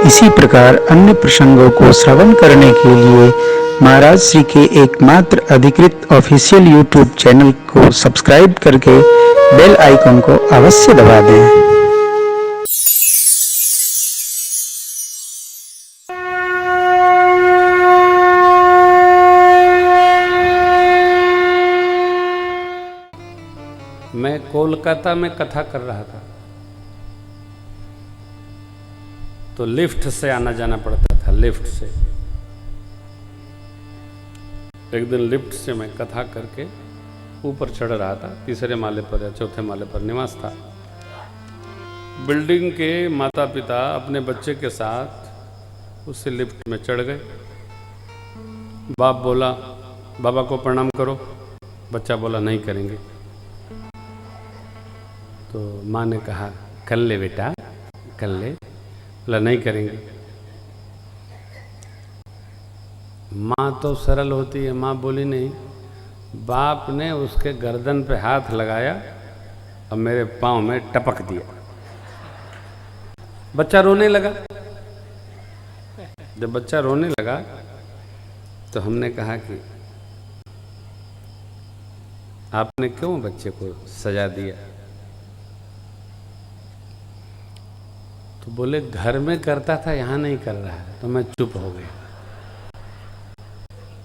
इसी प्रकार अन्य प्रसंगों को श्रवण करने के लिए महाराज श्री के एकमात्र अधिकृत ऑफिशियल यूट्यूब चैनल को सब्सक्राइब करके बेल आइकन को अवश्य दबा दें। मैं कोलकाता में कथा कर रहा था तो लिफ्ट से आना जाना पड़ता था। लिफ्ट से एक दिन लिफ्ट से मैं कथा करके ऊपर चढ़ रहा था। तीसरे माले पर या चौथे माले पर निवास था। बिल्डिंग के माता पिता अपने बच्चे के साथ उससे लिफ्ट में चढ़ गए। बाप बोला बाबा को प्रणाम करो। बच्चा बोला नहीं करेंगे। तो माँ ने कहा कर ले बेटा कर ले। बोला नहीं करेंगे। माँ तो सरल होती है, माँ बोली नहीं। बाप ने उसके गर्दन पे हाथ लगाया और मेरे पाँव में टपक दिया। बच्चा रोने लगा। जब बच्चा रोने लगा तो हमने कहा कि आपने क्यों बच्चे को सजा दिया? तो बोले घर में करता था, यहाँ नहीं कर रहा है। तो मैं चुप हो गया।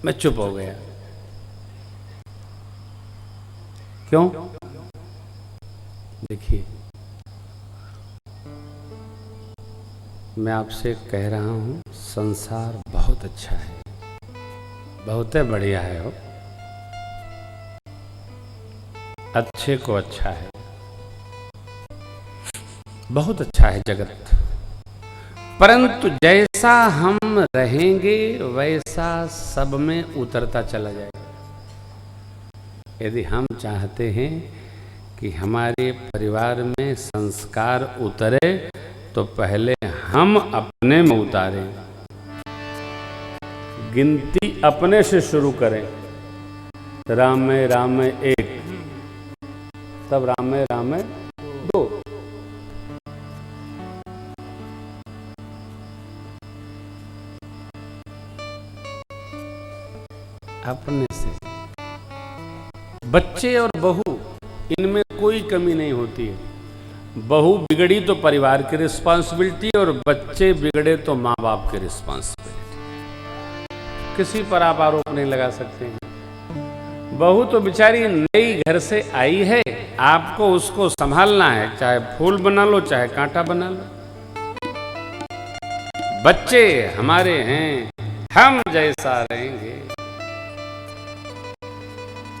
मैं चुप हो गया। क्यों? देखिए मैं आपसे कह रहा हूं संसार बहुत अच्छा है, बहुत बढ़िया है। हो अच्छे को अच्छा है, बहुत अच्छा है जगत। परंतु जैसा हम रहेंगे वैसा सब में उतरता चला जाएगा। यदि हम चाहते हैं कि हमारे परिवार में संस्कार उतरे तो पहले हम अपने में उतारें। गिनती अपने से शुरू करें। राम में राम में एक, तब राम में दो। अपने से। बच्चे और बहू इनमें कोई कमी नहीं होती है। बहू बिगड़ी तो परिवार की रिस्पांसिबिलिटी और बच्चे बिगड़े तो माँ बाप की रिस्पांसिबिलिटी। किसी पर आप आरोप नहीं लगा सकते हैं। बहू तो बेचारी नई घर से आई है, आपको उसको संभालना है। चाहे फूल बना लो चाहे कांटा बना लो। बच्चे हमारे हैं, हम जैसा रहेंगे।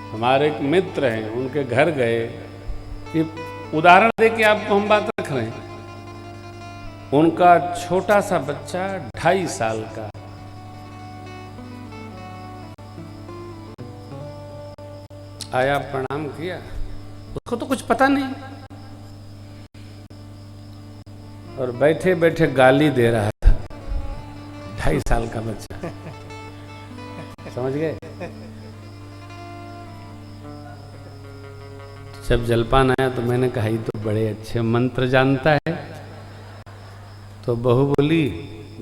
हमारे एक मित्र हैं, उनके घर गए। ये उदाहरण दे के आपको हम बात रख रहे हैं। उनका छोटा सा बच्चा 2.5 साल का, आया प्रणाम किया। उसको तो कुछ पता नहीं और बैठे बैठे गाली दे रहा था। 2.5 साल का बच्चा, समझ गए? जब जलपान आया तो मैंने कहा ये तो बड़े अच्छे मंत्र जानता है। तो बहू बोली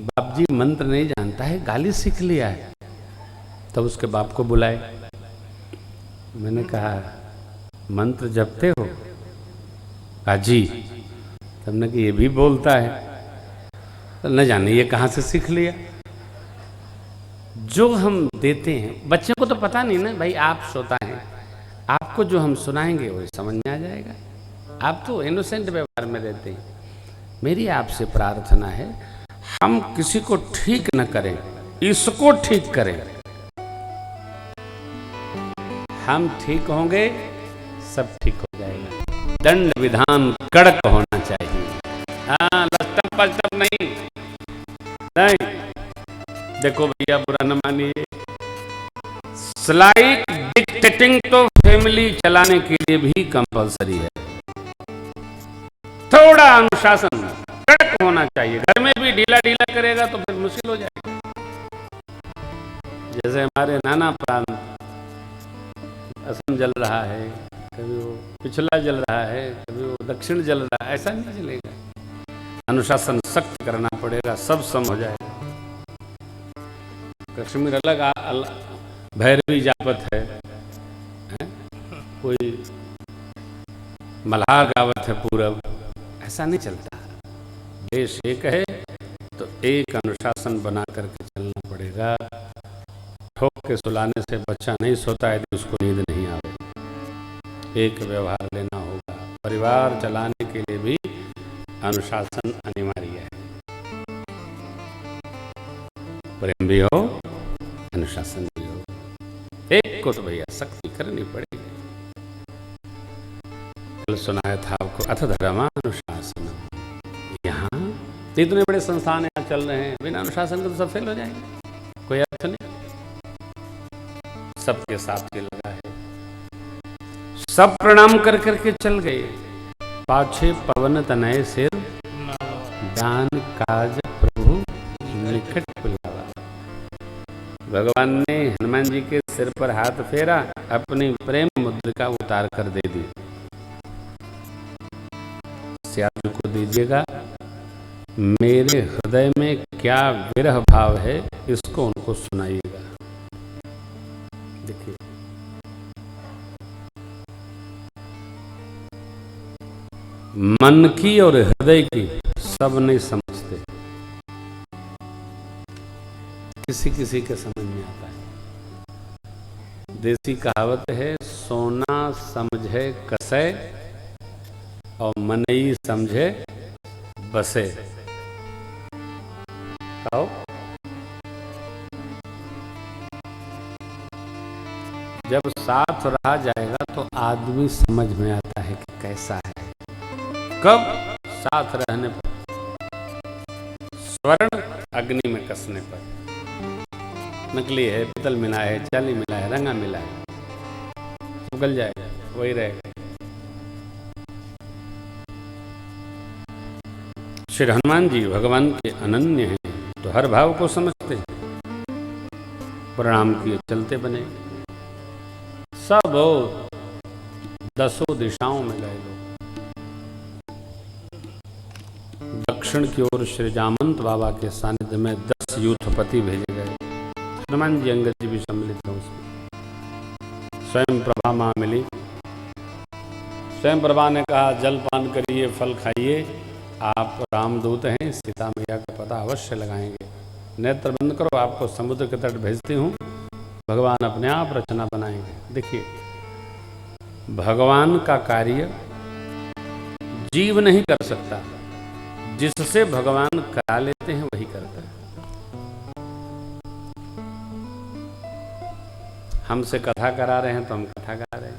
बाप जी मंत्र नहीं जानता है, गाली सीख लिया है। तब उसके बाप को बुलाए। मैंने कहा मंत्र जपते हो? कहा जी। तब ने कि ये भी बोलता है? तो न जाने ये कहाँ से सीख लिया। जो हम देते हैं बच्चे को तो पता नहीं ना भाई, आप श्रोता हैं, आपको जो हम सुनाएंगे वो समझ में आ जाएगा। आप तो इनोसेंट व्यवहार में रहते हैं। मेरी आपसे प्रार्थना है हम किसी को ठीक न करें, इसको ठीक करें। हम ठीक होंगे सब ठीक हो जाएगा। दंड विधान कड़क होना चाहिए। हाँ लस्तम पस्तम नहीं। देखो भैया बुरा न मानिए। स्लाइट डिक्टेटिंग तो फैमिली चलाने के लिए भी कंपलसरी है। थोड़ा अनुशासन कड़क होना चाहिए। घर में भी ढीला ढीला करेगा तो फिर मुश्किल हो जाएगा। जैसे हमारे नाना प्रांत असम जल रहा है, कभी वो पिछला जल रहा है, कभी वो दक्षिण जल रहा है, ऐसा नहीं चलेगा। अनुशासन सख्त करना पड़ेगा, सब सम हो जाएगा। कश्मीर अलग भैरवी जापत है, कोई मल्हार गावत है पूरब, ऐसा नहीं चलता। देश एक है तो एक अनुशासन बना करके चलना पड़ेगा। ठोक के सुलाने से बच्चा नहीं सोता है यदि उसको नींद नहीं आवे। एक व्यवहार लेना होगा। परिवार चलाने के लिए भी अनुशासन अनिवार्य है। प्रेम भी हो, अनुशासन भी हो। एक को तो भैया सख्ती करनी पड़ेगी। कल सुनाया था आपको, अथ धर्मानुशासन। यहाँ इतने बड़े संस्थान यहाँ चल रहे हैं, बिना अनुशासन के तो सब फेल हो जाएंगे, कोई अर्थ नहीं। सबके साथ ये लगा है, सब प्रणाम कर करके चल गए। पाछे पवन तनय सिर, दान काज प्रभु निकट बुलावा। भगवान ने हनुमान जी के सिर पर हाथ फेरा, अपनी प्रेम मुद्रिका उतार कर दे दी। सियाजू को दीजिएगा, मेरे हृदय में क्या विरह भाव है, इसको उनको सुनाइएगा। देखिए, मन की और हृदय की सब नहीं समझते, किसी किसी के समझ में आता है। देसी कहावत है, सोना समझे कसे और मनई समझे बसे। कहो, जब साथ रहा जाएगा तो आदमी समझ में आता है कि कैसा है। कब? साथ रहने पर, स्वर्ण अग्नि में कसने पर। नकली है, पीतल मिला है, चांदी मिला है, रंगा मिला है, तो गल जाएगा, वही रहेगा। श्री हनुमान जी भगवान के अनन्य हैं, तो हर भाव को समझते हैं। प्रणाम किए चलते बने, सब दसों दिशाओं में गए लोग। दक्षिण की ओर श्री जामंत बाबा के सानिध्य में 10 यूथपति भेजे गए। हनुमान जी अंगद जी भी सम्मिलित थे उसमें। स्वयं प्रभा मां मिली। स्वयं प्रभा ने कहा, जलपान करिए, फल खाइए, आप रामदूत हैं, सीता मैया का पता अवश्य लगाएंगे। नेत्र बंद करो, आपको समुद्र के तट भेजती हूँ, भगवान अपने आप रचना बनाएंगे। देखिए, भगवान का कार्य जीव नहीं कर सकता, जिससे भगवान करा लेते हैं वही करता है। हमसे कथा करा रहे हैं तो हम कथा करा रहे हैं,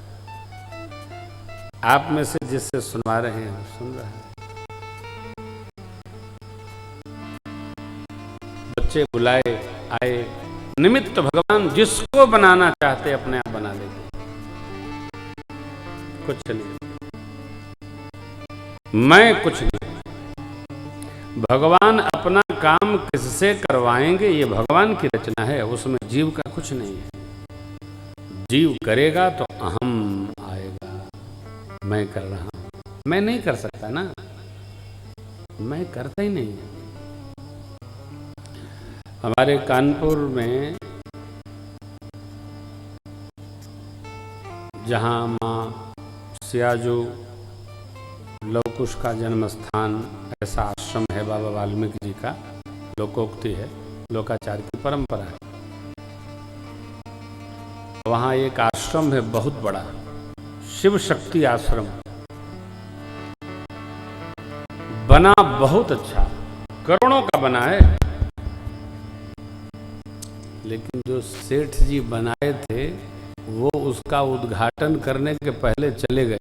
आप में से जिससे सुनवा रहे हैं वो सुन रहा है। बच्चे बुलाए आए, निमित्त भगवान जिसको बनाना चाहते अपने आप बना लेते, कुछ नहीं, मैं कुछ नहीं। भगवान अपना काम किससे करवाएंगे, ये भगवान की रचना है, उसमें जीव का कुछ नहीं है। जीव करेगा तो अहम आएगा, मैं कर रहा हूं। मैं नहीं कर सकता ना, मैं करता ही नहीं। हमारे कानपुर में जहां माँ सियाजू लव कुश का जन्म स्थान, ऐसा आश्रम है बाबा वाल्मीकि जी का, लोकोक्ति है, लोकाचार की परंपरा है। वहाँ एक आश्रम है बहुत बड़ा, शिव शक्ति आश्रम, बना बहुत अच्छा, करोड़ों का बना है। लेकिन जो सेठ जी बनाए थे वो उसका उद्घाटन करने के पहले चले गए।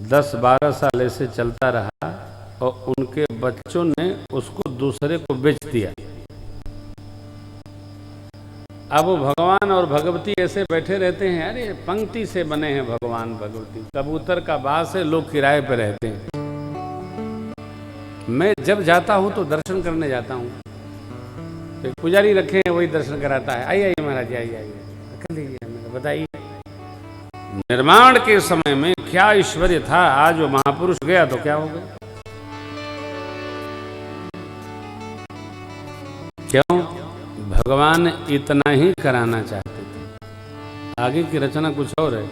10-12 साल ऐसे चलता रहा और उनके बच्चों ने उसको दूसरे को बेच दिया। अब वो भगवान और भगवती ऐसे बैठे रहते हैं, अरे पंक्ति से बने हैं भगवान भगवती, कबूतर का बास है, लोग किराए पे रहते हैं। मैं जब जाता हूं तो दर्शन करने जाता हूं, तो पुजारी रखे हैं वही दर्शन कराता है। आइए आइए महाराज, आइए आइए, कर लीजिए, बताइए। निर्माण के समय में क्या ऐश्वर्य था, आज वो महापुरुष गया तो क्या हो गया? क्यों? भगवान इतना ही कराना चाहते थे, आगे की रचना कुछ और है।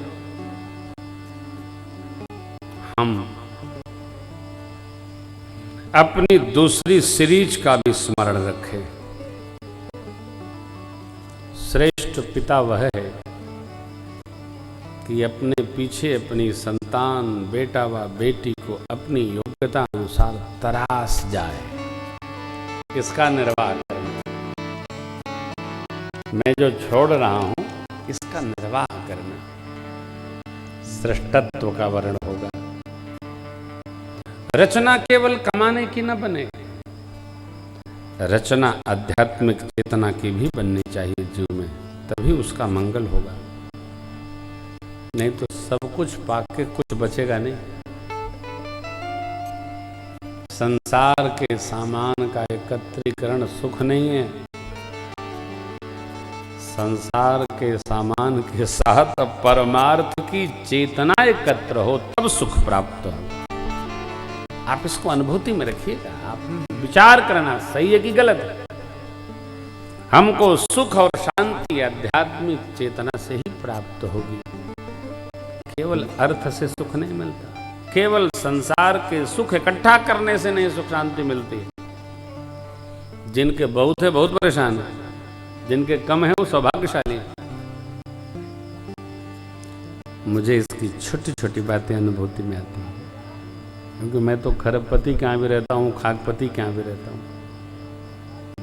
हम अपनी दूसरी सीरीज का भी स्मरण रखें। श्रेष्ठ पिता वह है कि अपने पीछे अपनी संतान, बेटा व बेटी को अपनी योग्यता अनुसार तराश जाए, इसका निर्वाह करना। मैं जो छोड़ रहा हूं इसका निर्वाह करना, श्रेष्ठत्व का वर्ण होगा। रचना केवल कमाने की न बने, रचना आध्यात्मिक चेतना की भी बननी चाहिए जीव में, तभी उसका मंगल होगा। नहीं तो सब कुछ पाके कुछ बचेगा नहीं। संसार के सामान का एकत्रीकरण सुख नहीं है, संसार के सामान के साथ परमार्थ की चेतना एकत्र हो तब सुख प्राप्त हो। आप इसको अनुभूति में रखिएगा, आप विचार करना सही है कि गलत है। हमको सुख और शांति आध्यात्मिक चेतना से ही प्राप्त होगी, केवल अर्थ से सुख नहीं मिलता, केवल संसार के सुख इकट्ठा करने से नहीं सुख शांति मिलती। जिनके बहुत है बहुत परेशान है, जिनके कम है वो सौभाग्यशाली है। मुझे इसकी छोटी छोटी बातें अनुभूति में आती हैं, क्योंकि मैं तो खरबपति के यहाँ भी रहता हूँ, खाकपति के यहाँ भी रहता हूँ,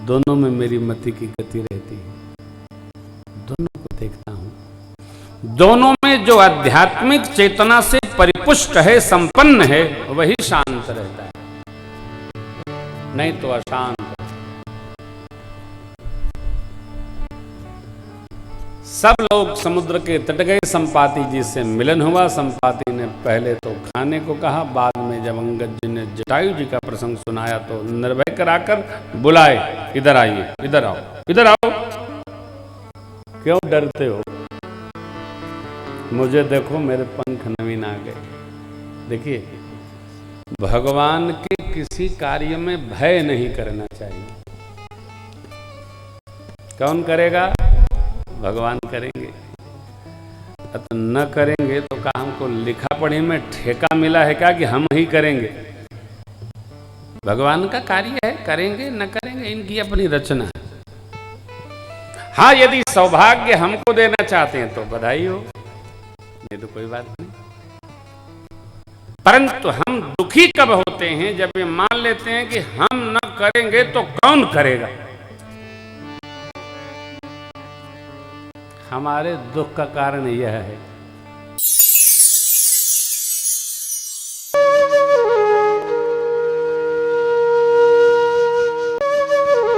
दोनों में मेरी मति की गति रहती है, दोनों को देखता हूँ। दोनों में जो आध्यात्मिक चेतना से परिपुष्ट है, संपन्न है, वही शांत रहता है, नहीं तो अशांत। सब लोग समुद्र के तट गए, संपाति जी से मिलन हुआ। संपाति ने पहले तो खाने को कहा, बाद में जब अंगद जी ने जटायु जी का प्रसंग सुनाया तो निर्भय कराकर बुलाए, इधर आइए, इधर आओ, इधर आओ। क्यों डरते हो? मुझे देखो, मेरे पंख नवीन आ गए। देखिए, भगवान के किसी कार्य में भय नहीं करना चाहिए। कौन करेगा? भगवान करेंगे। न करेंगे तो क्या हमको लिखा पढ़ी में ठेका मिला है क्या कि हम ही करेंगे? भगवान का कार्य है, करेंगे न करेंगे इनकी अपनी रचना है। हाँ, यदि सौभाग्य हमको देना चाहते हैं तो बधाई हो, नहीं तो कोई बात नहीं। परंतु हम दुखी कब होते हैं? जब ये मान लेते हैं कि हम न करेंगे तो कौन करेगा। हमारे दुख का कारण यह है।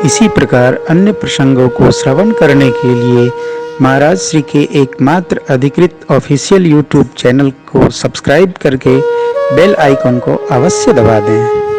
इसी प्रकार अन्य प्रसंगों को श्रवण करने के लिए महाराज श्री के एकमात्र अधिकृत ऑफिशियल यूट्यूब चैनल को सब्सक्राइब करके बेल आइकन को अवश्य दबा दें।